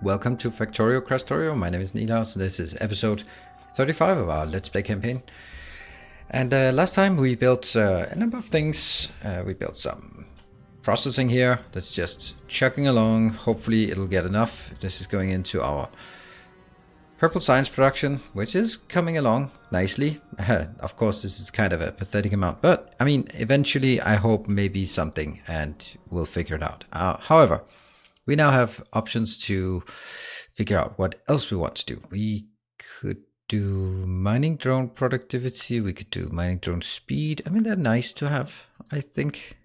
Welcome to Factorio, Krastorio. My name is Nilaus. This is episode 35 of our Let's Play campaign. And last time we built a number of things. We built some processing here that's just chugging along. Hopefully it'll get enough. This is going into our purple science production, which is coming along nicely. Of course, this is kind of a pathetic amount, but I mean, eventually I hope maybe something and we'll figure it out. However, we now have options to figure out what else we want to do. We could do mining drone productivity. We could do mining drone speed. I mean, they're nice to have, I think.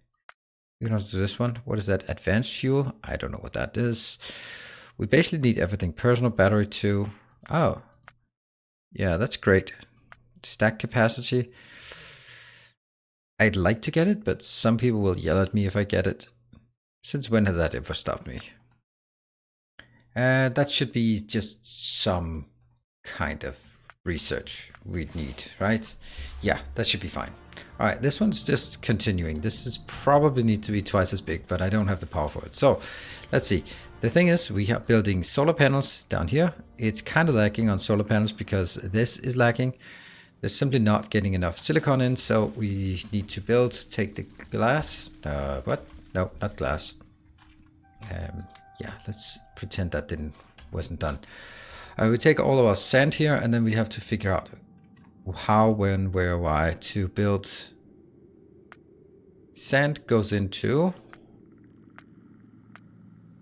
You can also do this one. What is that? Advanced fuel? I don't know what that is. We basically need everything. Personal battery too. Oh, yeah, that's great. Stack capacity. I'd like to get it, but some people will yell at me if I get it. Since when has that ever stopped me? That should be just some kind of research we'd need, right? Yeah, that should be fine. All right, this one's just continuing. This is probably need to be twice as big, but I don't have the power for it. So let's see. The thing is, we are building solar panels down here. It's kind of lacking on solar panels because this is lacking. There's simply not getting enough silicon in, so we need to take the glass. What? No, not glass. Yeah, let's pretend that wasn't done. We take all of our sand here, and then we have to figure out how, when, where, why to build. Sand goes into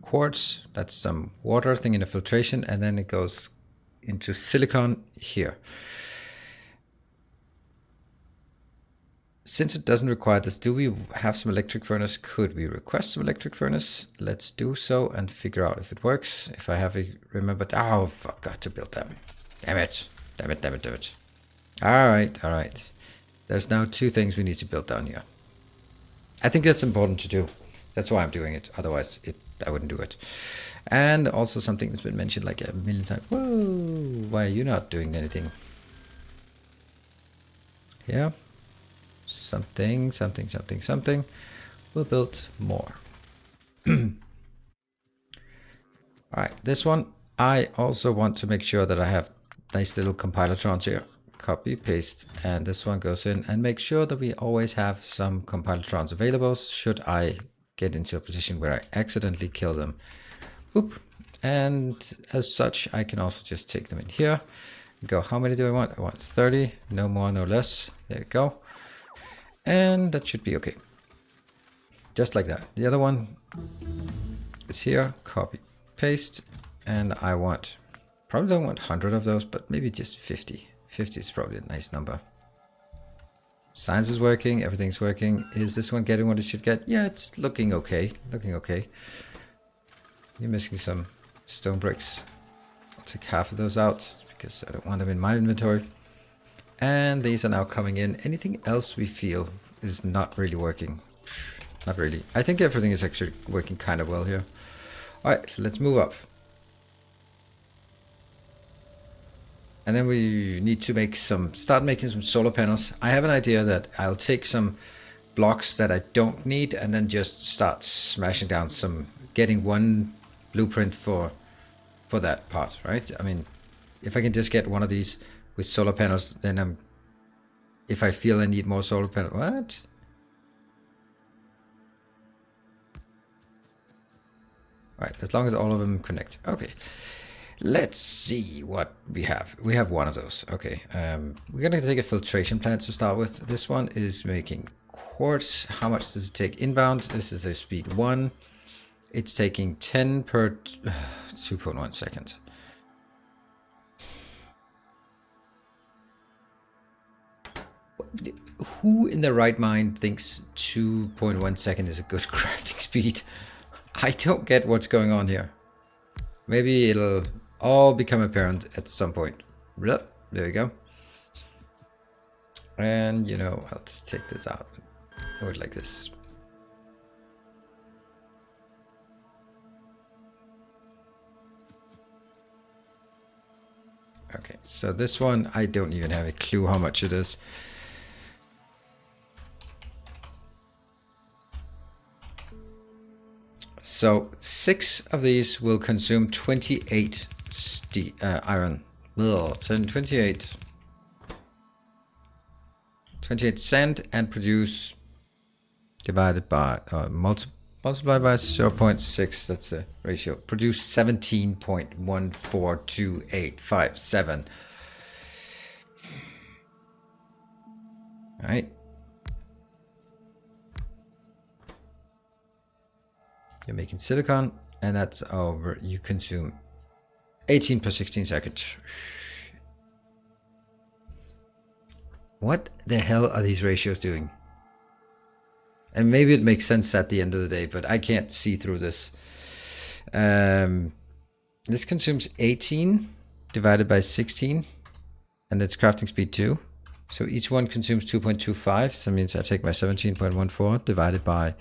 quartz. That's some water thing in a filtration, and then it goes into silicon here. Since it doesn't require this, do we have some electric furnace? Could we request some electric furnace? Let's do so and figure out if it works. If I have remembered, oh, I forgot to build them. Damn it. Damn it, damn it, damn it. All right, all right. There's now 2 things we need to build down here. I think that's important to do. That's why I'm doing it. Otherwise, I wouldn't do it. And also something that's been mentioned like a million times. Whoa, why are you not doing anything? Yeah. Something. We'll build more. All right, this one, I also want to make sure that I have nice little compilatrons here. Copy, paste, and this one goes in, and make sure that we always have some compilatrons available should I get into a position where I accidentally kill them. Oop. And as such, I can also just take them in here. Go, how many do I want? I want 30, no more, no less. There we go. And that should be okay. Just like that. The other one is here. Copy, paste. And I probably don't want 100 of those, but maybe just 50. 50 is probably a nice number. Science is working. Everything's working. Is this one getting what it should get? Yeah, it's looking okay. Looking okay. You're missing some stone bricks. I'll take half of those out because I don't want them in my inventory. And these are now coming in. Anything else we feel is not really working? Not really. I think everything is actually working kind of well here. All right, let's move up. And then we need to start making some solar panels. I have an idea that I'll take some blocks that I don't need and then just start smashing down getting one blueprint for that part, right? I mean, if I can just get one of these with solar panels, then if I feel I need more solar panels, what? All right, as long as all of them connect. Okay, let's see what we have. We have one of those. Okay, we're gonna take a filtration plant to start with. This one is making quartz. How much does it take inbound? This is a speed 1. It's taking 10 per 2.1 seconds. Who in their right mind thinks 2.1 second is a good crafting speed? I don't get what's going on here. Maybe it'll all become apparent at some point. There we go. And, I'll just take this out. Do it like this. Okay, so this one, I don't even have a clue how much it is. So 6 of these will consume 28 iron. Ugh, 28 sand and produce divided by multiply by 0.6. That's the ratio. Produce 17.142857. All right. You're making silicon, and that's over. You consume 18 per 16 seconds. What the hell are these ratios doing? And maybe it makes sense at the end of the day, but I can't see through this. This consumes 18 divided by 16, and it's crafting speed 2. So each one consumes 2.25. So that means I take my 17.14 divided by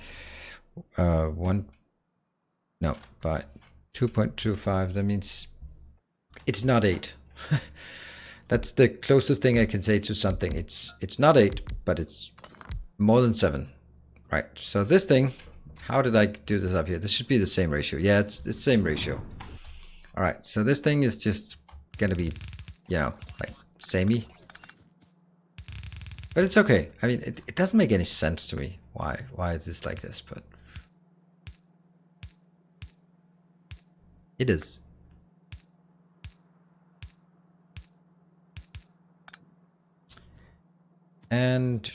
by 2.25. That means it's not 8. That's the closest thing I can say to something. It's not 8, but it's more than 7. Right, so this thing, how did I do this up here? This should be the same ratio. Yeah, it's the same ratio. All right, so this thing is just gonna be, you know, like samey. But it's okay. I mean, it doesn't make any sense to me. Why is this like this? But it is. And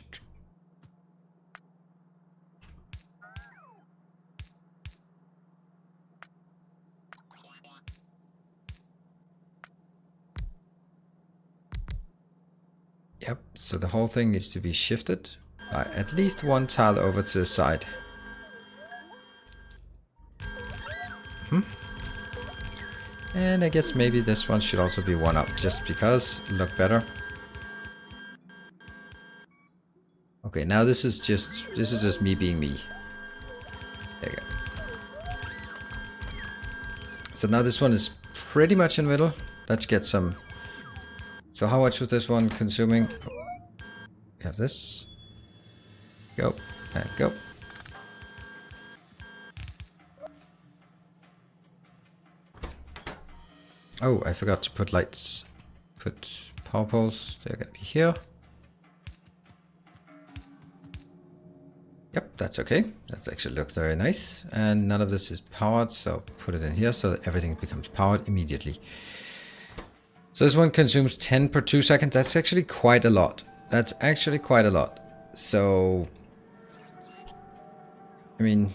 yep, so the whole thing needs to be shifted by at least one tile over to the side. And I guess maybe this one should also be one up, just because it look better. Okay, now this is just me being me. There you go. So now this one is pretty much in the middle. Let's get some. So how much was this one consuming? We have this. Go and go. Oh, I forgot to put lights. Put power poles. They're gonna be here. Yep, that's okay. That actually looks very nice. And none of this is powered, so put it in here so that everything becomes powered immediately. So this one consumes 10 per 2 seconds. That's actually quite a lot. That's actually quite a lot. So, I mean,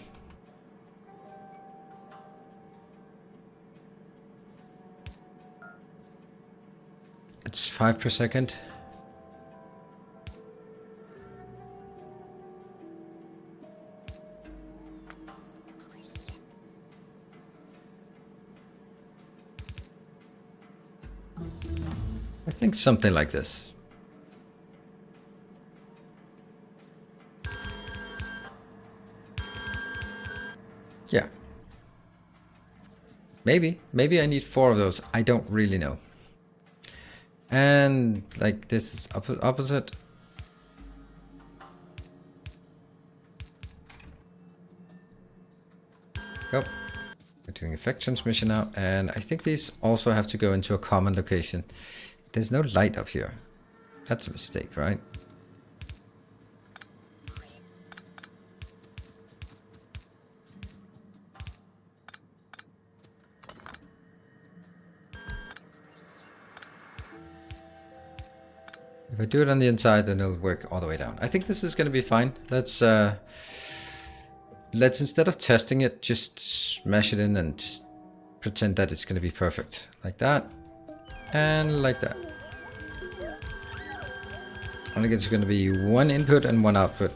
it's 5 per second. I think something like this. Yeah. Maybe I need 4 of those. I don't really know. And like this is opposite. Go. We're doing effect transmission now, and I think these also have to go into a common location. There's no light up here. That's a mistake, right? If I do it on the inside, then it'll work all the way down. I think this is going to be fine. Let's instead of testing it, just smash it in and just pretend that it's going to be perfect. Like that. And like that. I think it's going to be 1 input and 1 output.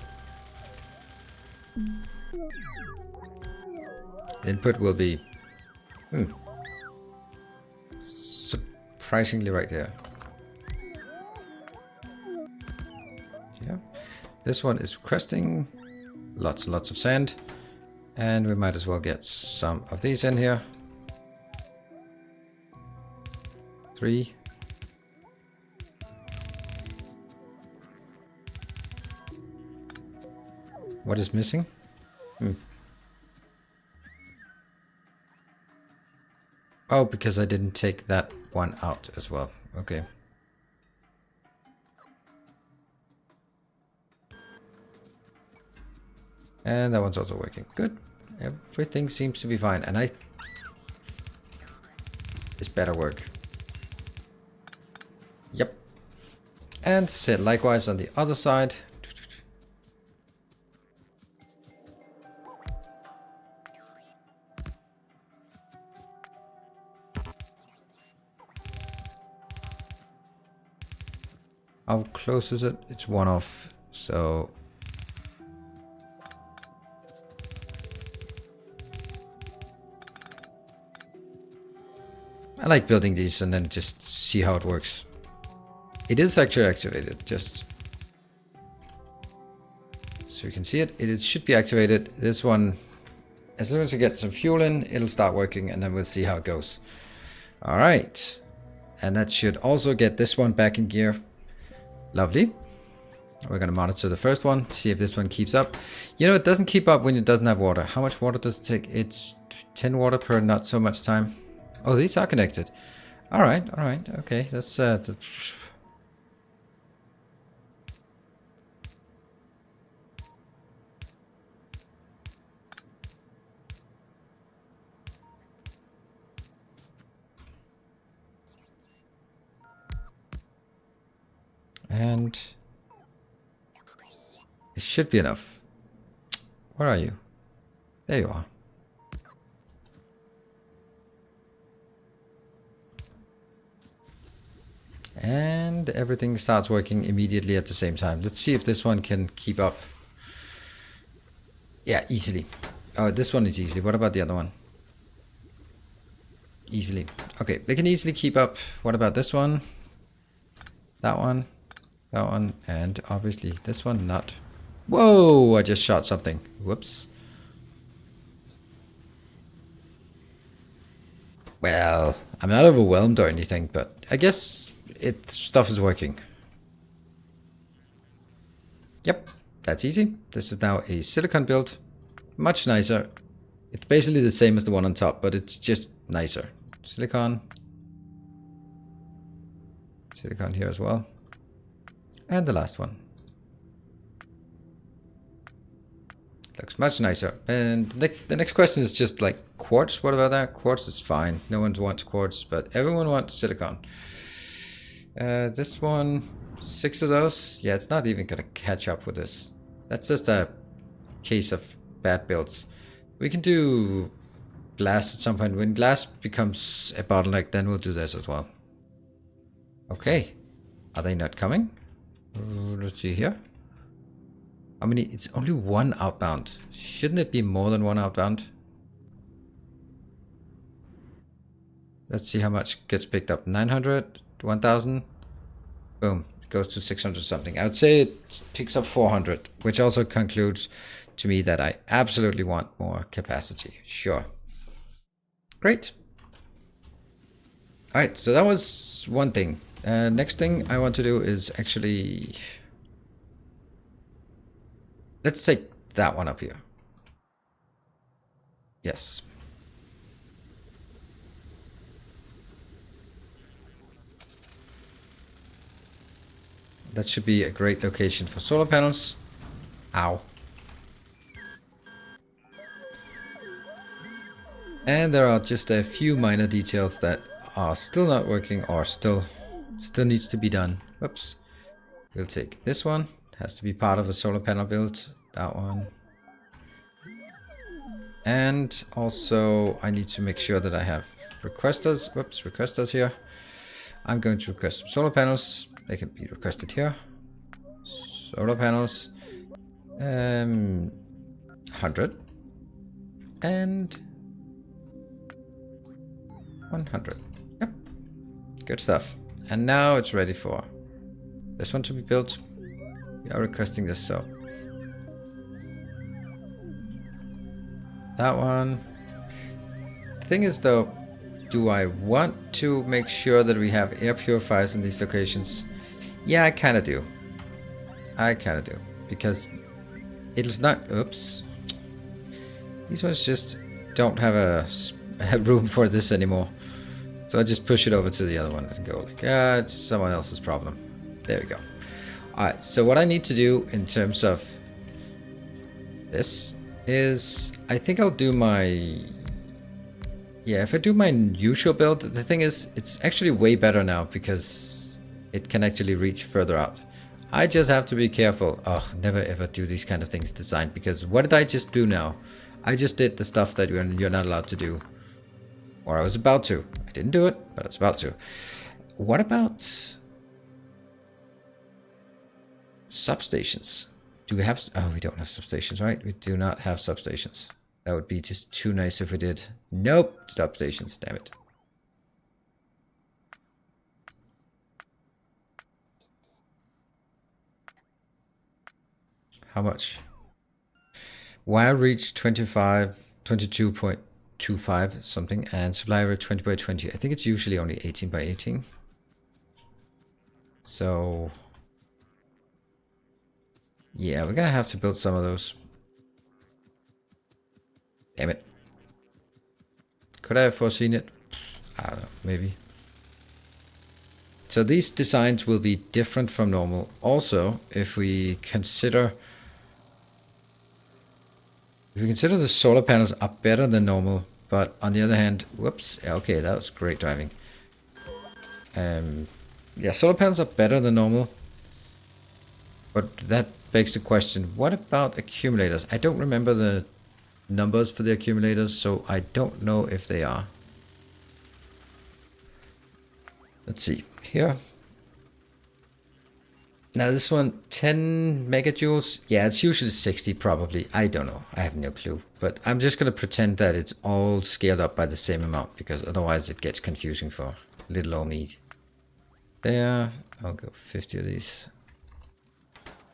The input will be surprisingly right there. Yeah. This one is cresting. Lots and lots of sand. And we might as well get some of these in here. 3. What is missing? Oh, because I didn't take that one out as well. Okay. And that one's also working. Good. Everything seems to be fine. And this better work. Yep. And set likewise on the other side. How close is it? It's one off. So I like building these and then just see how it works. It is actually activated, just so you can see it. It should be activated. This one, as soon as I get some fuel in, it'll start working and then we'll see how it goes. All right. And that should also get this one back in gear. Lovely. We're going to monitor the first one, see if this one keeps up. You know, it doesn't keep up when it doesn't have water. How much water does it take? It's 10 water per not so much time. Oh, these are connected. All right. Okay, that's and it should be enough. Where are you? There you are. And everything starts working immediately at the same time. Let's see if this one can keep up. Yeah, easily. Oh, this one is easily. What about the other one? Easily. Okay, they can easily keep up. What about this one? That one. That one. And obviously this one not. Whoa, I just shot something. Whoops. Well, I'm not overwhelmed or anything, but I guess stuff is working. Yep, that's easy. This is now a silicon build. Much nicer. It's basically the same as the one on top, but it's just nicer. Silicon. Silicon here as well. And the last one. Looks much nicer. And the next question is just like quartz. What about that? Quartz is fine. No one wants quartz, but everyone wants silicon. This one, 6 of those. Yeah, it's not even gonna catch up with this. That's just a case of bad builds. We can do glass at some point. When glass becomes a bottleneck, then we'll do this as well. Okay. Are they not coming? Let's see here. How many? It's only one outbound. Shouldn't it be more than one outbound? Let's see how much gets picked up. 900, 1000. Boom. It goes to 600 something. I would say it picks up 400, which also concludes to me that I absolutely want more capacity. Sure. Great. All right. So that was one thing. Next thing I want to do is actually... Let's take that one up here. Yes. That should be a great location for solar panels. Ow. And there are just a few minor details that are still not working or still needs to be done. Whoops. We'll take this one. Has to be part of a solar panel build. That one. And also I need to make sure that I have requesters. Whoops, requesters here. I'm going to request some solar panels. They can be requested here. Solar panels. 100. And 100. Yep. Good stuff. And now it's ready for this one to be built. We are requesting this, so that one. The thing is though, do I want to make sure that we have air purifiers in these locations? Yeah, I kind of do. Because it'll not... Oops. These ones just don't have a room for this anymore. So I just push it over to the other one and go like, ah, it's someone else's problem. There we go. Alright, so what I need to do in terms of this is, I think I'll do my... Yeah, if I do my usual build, the thing is, it's actually way better now because it can actually reach further out. I just have to be careful. Oh, never ever do these kind of things designed, because what did I just do now? I just did the stuff that you're not allowed to do. Or I was about to. I didn't do it, but I was about to. What about substations? Do we have... Oh, we don't have substations, right? We do not have substations. That would be just too nice if we did. Nope. Substations, damn it. How much? Wire reach 22.25 something, and supply area 20 by 20. I think it's usually only 18 by 18. So... yeah, we're gonna have to build some of those. Damn it. Could I have foreseen it? I don't know, maybe. So these designs will be different from normal. Also, if we consider the solar panels are better than normal, but on the other hand, whoops, okay, that was great driving. Yeah, solar panels are better than normal, but that begs the question, what about accumulators? I don't remember the numbers for the accumulators, so I don't know if they are. Let's see, here. Now this one, 10 megajoules. Yeah, it's usually 60 probably. I don't know. I have no clue. But I'm just going to pretend that it's all scaled up by the same amount, because otherwise it gets confusing for little old me. There, I'll go 50 of these.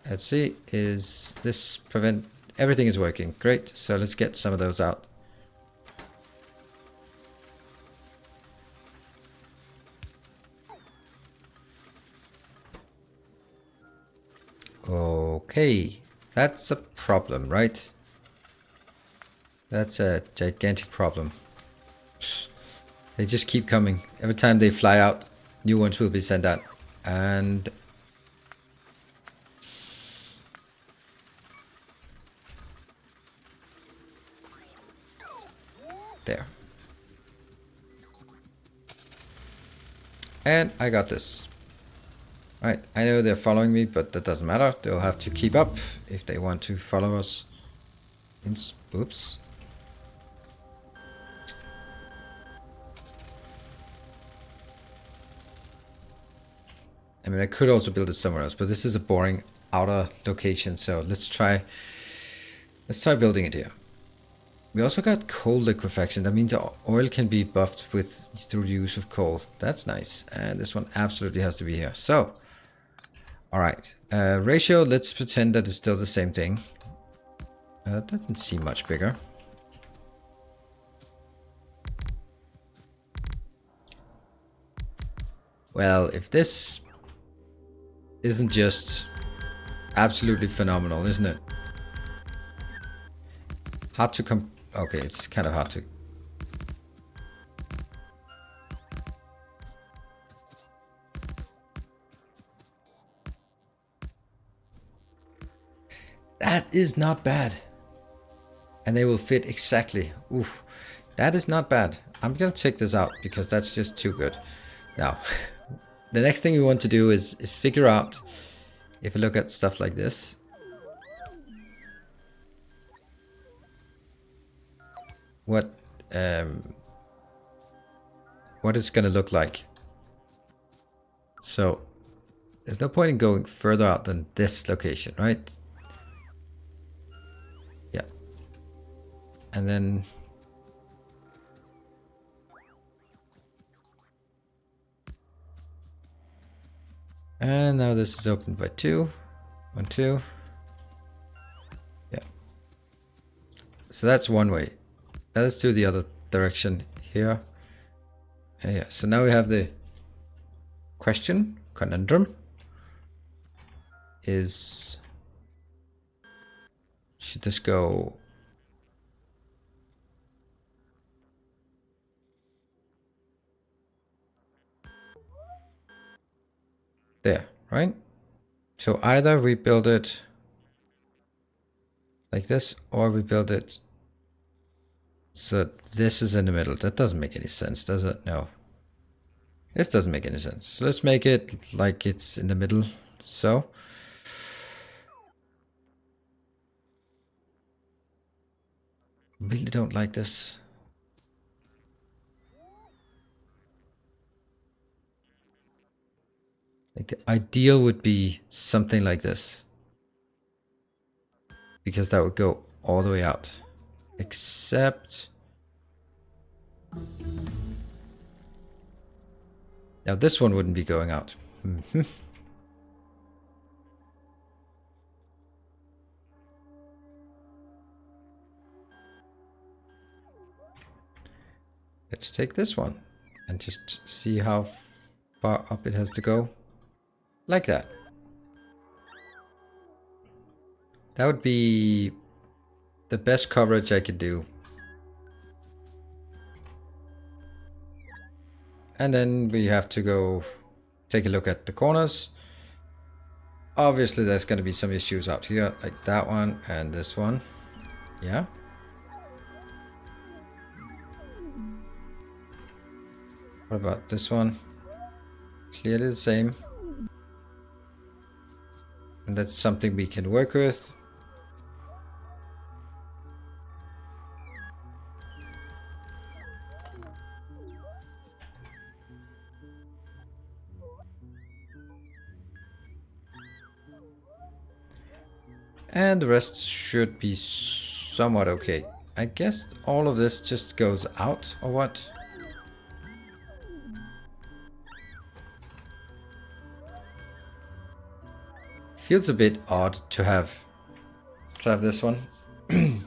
Let's see, is this prevent... Everything is working. Great. So let's get some of those out. Okay, that's a problem, right? That's a gigantic problem. They just keep coming. Every time they fly out, new ones will be sent out. And... there. And I got this. Right, I know they're following me, but that doesn't matter. They'll have to keep up if they want to follow us. Oops. I mean, I could also build it somewhere else, but this is a boring outer location, so let's try building it here. We also got coal liquefaction. That means oil can be buffed through the use of coal. That's nice. And this one absolutely has to be here. So, all right. Ratio, let's pretend that it's still the same thing. That doesn't seem much bigger. Well, if this isn't just absolutely phenomenal, isn't it? Hard to okay, it's kind of hard to... That is not bad. And they will fit exactly. Oof. That is not bad. I'm going to take this out because that's just too good. Now, the next thing we want to do is figure out, if we look at stuff like this, what it's going to look like. So there's no point in going further out than this location, right? Yeah. And then now this is opened by 2. 1, 2. Yeah. So that's one way. Now let's do the other direction here. Yeah, so now we have the conundrum is, should this go There, right? So either we build it like this, or we build it so this is in the middle. That doesn't make any sense, does it? No. This doesn't make any sense. So let's make it like it's in the middle. So. Really don't like this. Like the ideal would be something like this. Because that would go all the way out. Except... now this one wouldn't be going out. Let's take this one and just see how far up it has to go. Like that. That would be the best coverage I could do. And then we have to go take a look at the corners. Obviously there's going to be some issues out here, like that one and this one. Yeah. What about this one? Clearly the same. And that's something we can work with. And the rest should be somewhat okay. I guess all of this just goes out, or what? Feels a bit odd to have this one. I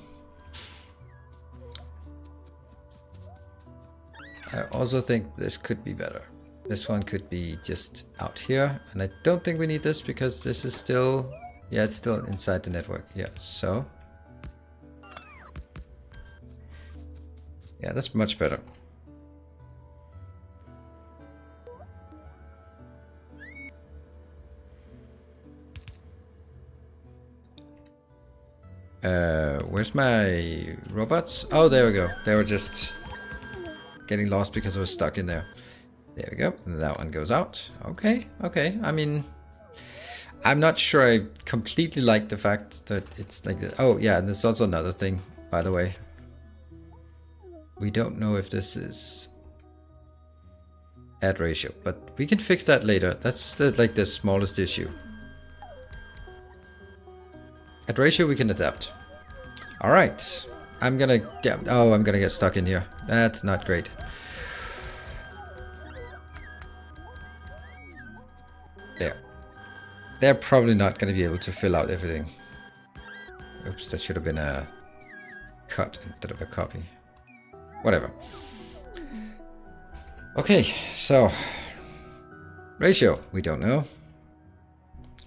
also think this could be better. This one could be just out here, and I don't think we need this because this is still, yeah, it's still inside the network. Yeah, so yeah, that's much better. Where's my robots? Oh, there we go. They were just getting lost because I was stuck in there. There we go. That one goes out. Okay, okay. I mean, I'm not sure I completely like the fact that it's like this. Oh, yeah, and there's also another thing, by the way. We don't know if this is add ratio, but we can fix that later. That's like the smallest issue. Add ratio we can adapt. All right. I'm gonna get stuck in here. That's not great. There. They're probably not gonna be able to fill out everything. Oops, that should have been a cut instead of a copy. Whatever. Okay, so ratio, we don't know.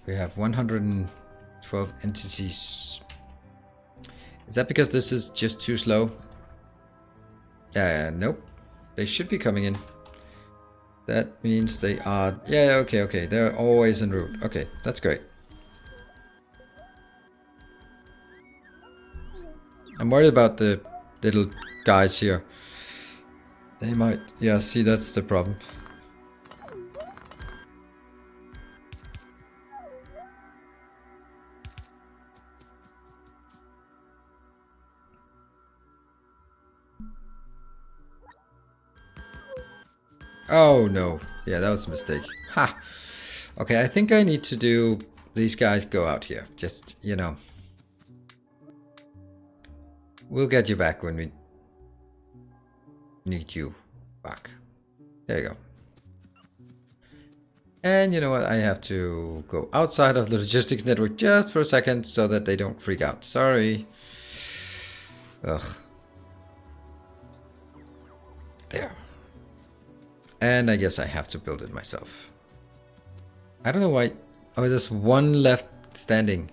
We have 112 entities. Is that because this is just too slow? Nope. They should be coming in. That means they are... yeah, okay. They're always en route. Okay, that's great. I'm worried about the little guys here. They might... yeah, see, that's the problem. Oh, no. Yeah, that was a mistake. Ha! Okay, I think I need to do... these guys go out here. Just, you know. We'll get you back when we need you back. There you go. And you know what? I have to go outside of the logistics network just for a second so that they don't freak out. Sorry. Ugh. There. And I guess I have to build it myself. I don't know why. Oh, there's one left standing.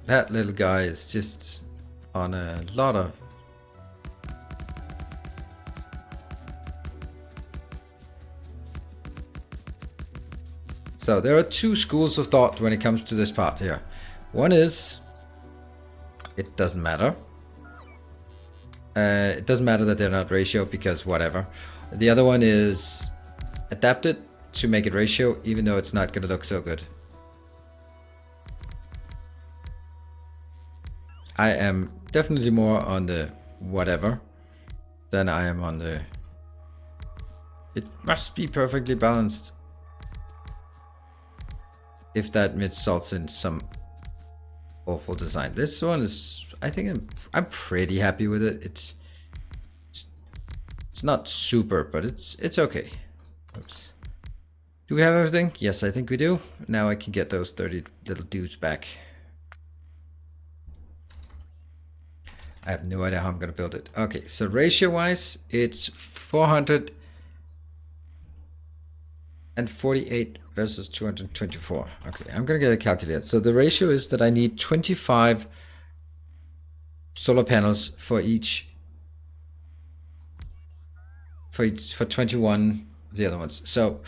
That little guy is just on a lot of... So there are two schools of thought when it comes to this part here. One is, it doesn't matter. It doesn't matter that they're not ratio because whatever. The other one is adapt it to make it ratio, even though it's not going to look so good. I am definitely more on the whatever than I am on the it must be perfectly balanced. If that results in some awful design. This one is, I think I'm pretty happy with it. It's not super, but it's okay. Oops. Do we have everything? Yes, I think we do. Now I can get those 30 little dudes back. I have no idea how I'm going to build it. Okay, so ratio-wise, it's 448 versus 224. Okay, I'm going to get a calculator. So the ratio is that I need 25 solar panels for 21 of the other ones. So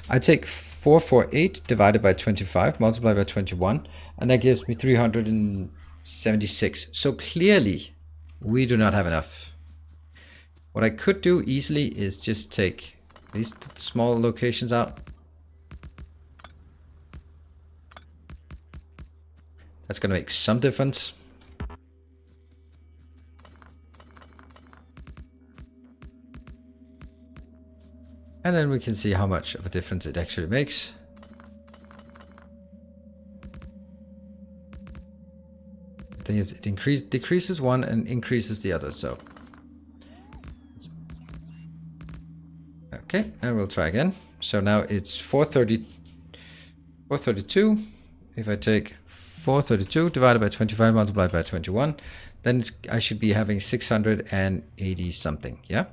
I take 448 divided by 25, multiplied by 21, and that gives me 376. So clearly, we do not have enough. What I could do easily is just take these small locations out. That's going to make some difference. And then we can see how much of a difference it actually makes. The thing is, it decreases one and increases the other, so. Okay, and we'll try again. So now it's 432. If I take 432 divided by 25 multiplied by 21, then I should be having 680 something, yeah?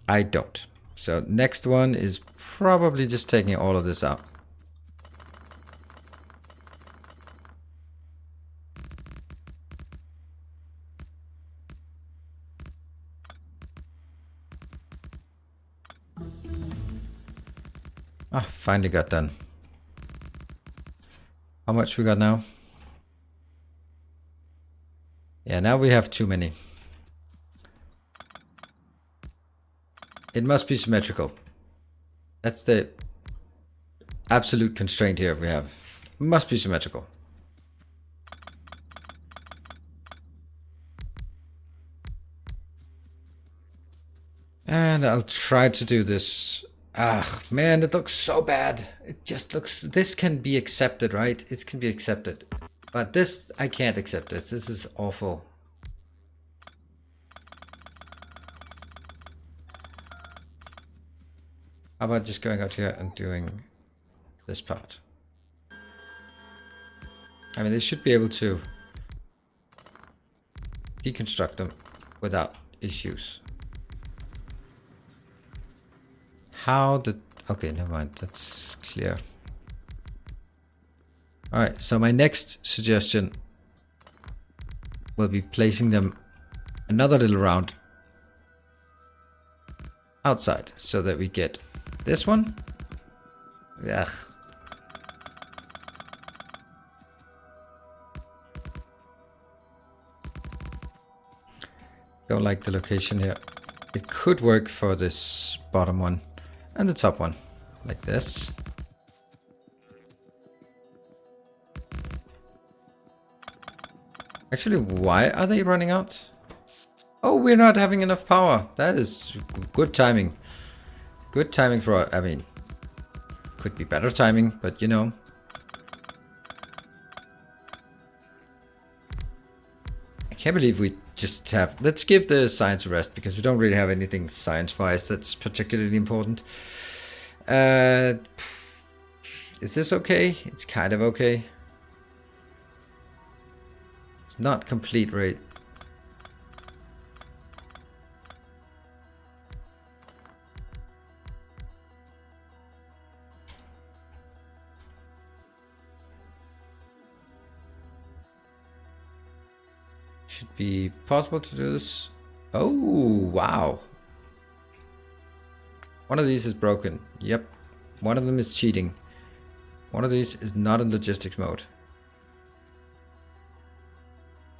I don't. So next one is probably just taking all of this out. Ah, finally got done. How much we got now? Yeah, now we have too many. It must be symmetrical. That's the absolute constraint here we have. It must be symmetrical. And I'll try to do this. Ah, man, it looks so bad. It just looks... This can be accepted, right? It can be accepted. But this, I can't accept this. This is awful. How about just going out here and doing this part? I mean, they should be able to deconstruct them without issues. How did... Okay, never mind. That's clear. Alright, so my next suggestion will be placing them another little round outside so that we get this one. Ugh. Don't like the location here. It could work for this bottom one and the top one, like this. Actually, why are they running out? Oh, we're not having enough power. That is good timing. Good timing for, I mean, could be better timing, but you know. I can't believe we just have... Let's give the science a rest, because we don't really have anything science-wise that's particularly important. Is this okay? It's kind of okay. It's not complete rate. should be possible to do this. Oh, wow. One of these is broken. Yep. One of them is cheating. One of these is not in logistics mode.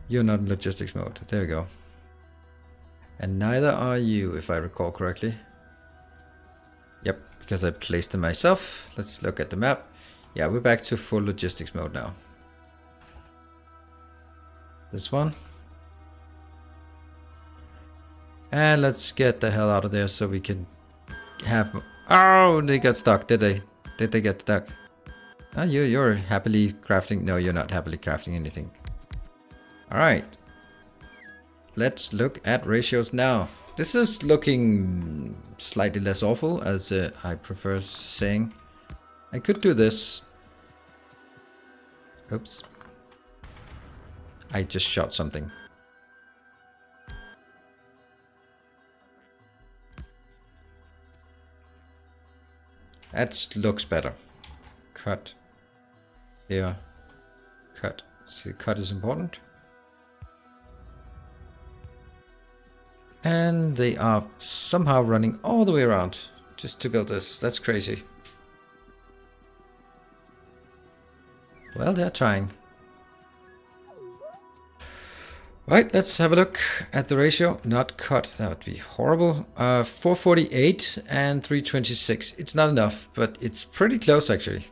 You're not in logistics mode. There we go. And neither are you, if I recall correctly. Yep, because I placed them myself. Let's look at the map. Yeah, we're back to full logistics mode now. This one. And let's get the hell out of there so we can have... Oh, they got stuck, did they? Did they get stuck? Oh, you're happily crafting... No, you're not happily crafting anything. Alright. Let's look at ratios now. This is looking slightly less awful, as I prefer saying. I could do this. Oops. I just shot something. That looks better. Cut. Here. Cut. See, cut is important. And they are somehow running all the way around just to build this. That's crazy. Well, they're trying. Right, let's have a look at the ratio. Not cut, that would be horrible. 448 and 326. It's not enough, but it's pretty close actually.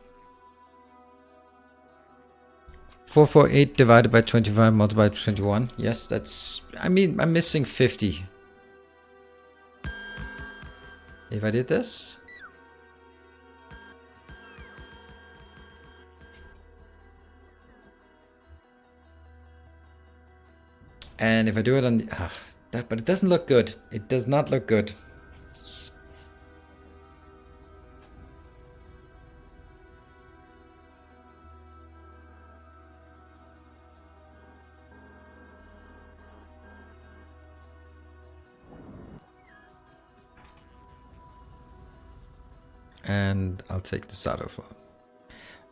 448 divided by 25 multiplied by 21. Yes, that's... I mean, I'm missing 50. If I did this... And if I do it on the... but it doesn't look good. It does not look good. And I'll take this out of...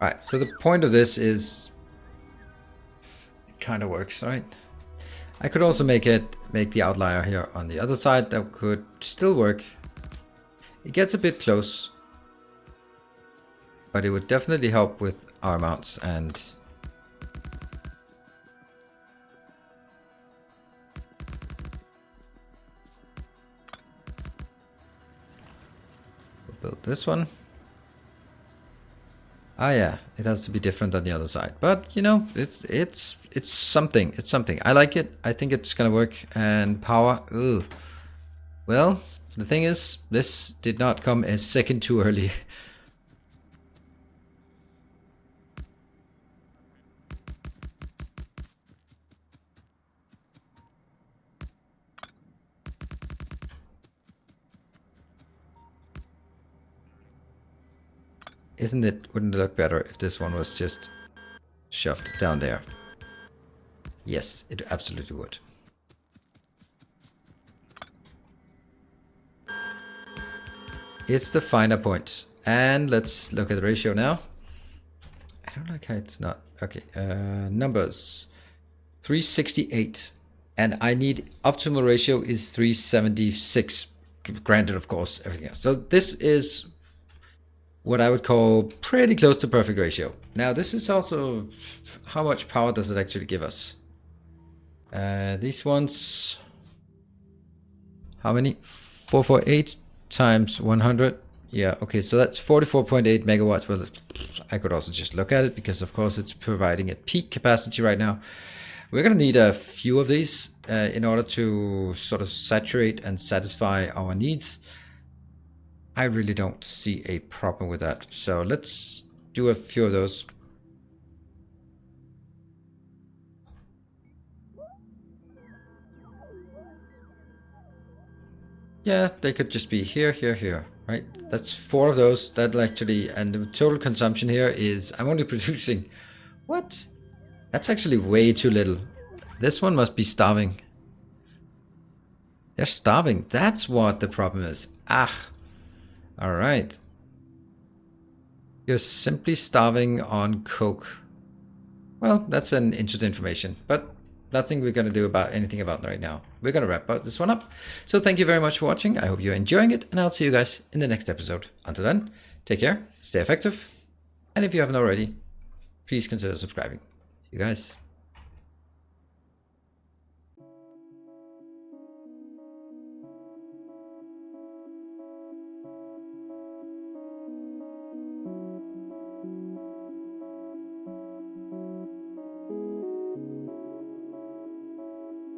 Alright, so the point of this is... It kind of works, right? I could also make the outlier here on the other side. That could still work. It gets a bit close. But it would definitely help with our mounts and... We'll build this one. Ah, yeah, it has to be different on the other side, but you know, it's something. It's something. I like it. I think it's gonna work. And power. Ugh. Well, the thing is, this did not come a second too early. Wouldn't it look better if this one was just shoved down there? Yes, it absolutely would. It's the finer point. And let's look at the ratio now. I don't like how it's not. Okay, numbers. 368. And I need optimal ratio is 376. Granted, of course, everything else. So this is what I would call pretty close to perfect ratio. Now this is also how much power does it actually give us? These ones, how many? 448 times 100. Yeah, okay, so that's 44.8 megawatts. Well, I could also just look at it because of course it's providing at peak capacity right now. We're gonna need a few of these in order to sort of saturate and satisfy our needs. I really don't see a problem with that. So let's do a few of those. Yeah, they could just be here, here, here, right? That's 4 of those. That'll actually, and the total consumption here is, I'm only producing, what? That's actually way too little. This one must be starving. They're starving. That's what the problem is. Ah. All right. You're simply starving on coke. Well, that's an interesting information, but nothing we're going to do about anything about right now. We're going to wrap this one up. So thank you very much for watching. I hope you're enjoying it, and I'll see you guys in the next episode. Until then, take care, stay effective, and if you haven't already, please consider subscribing. See you guys.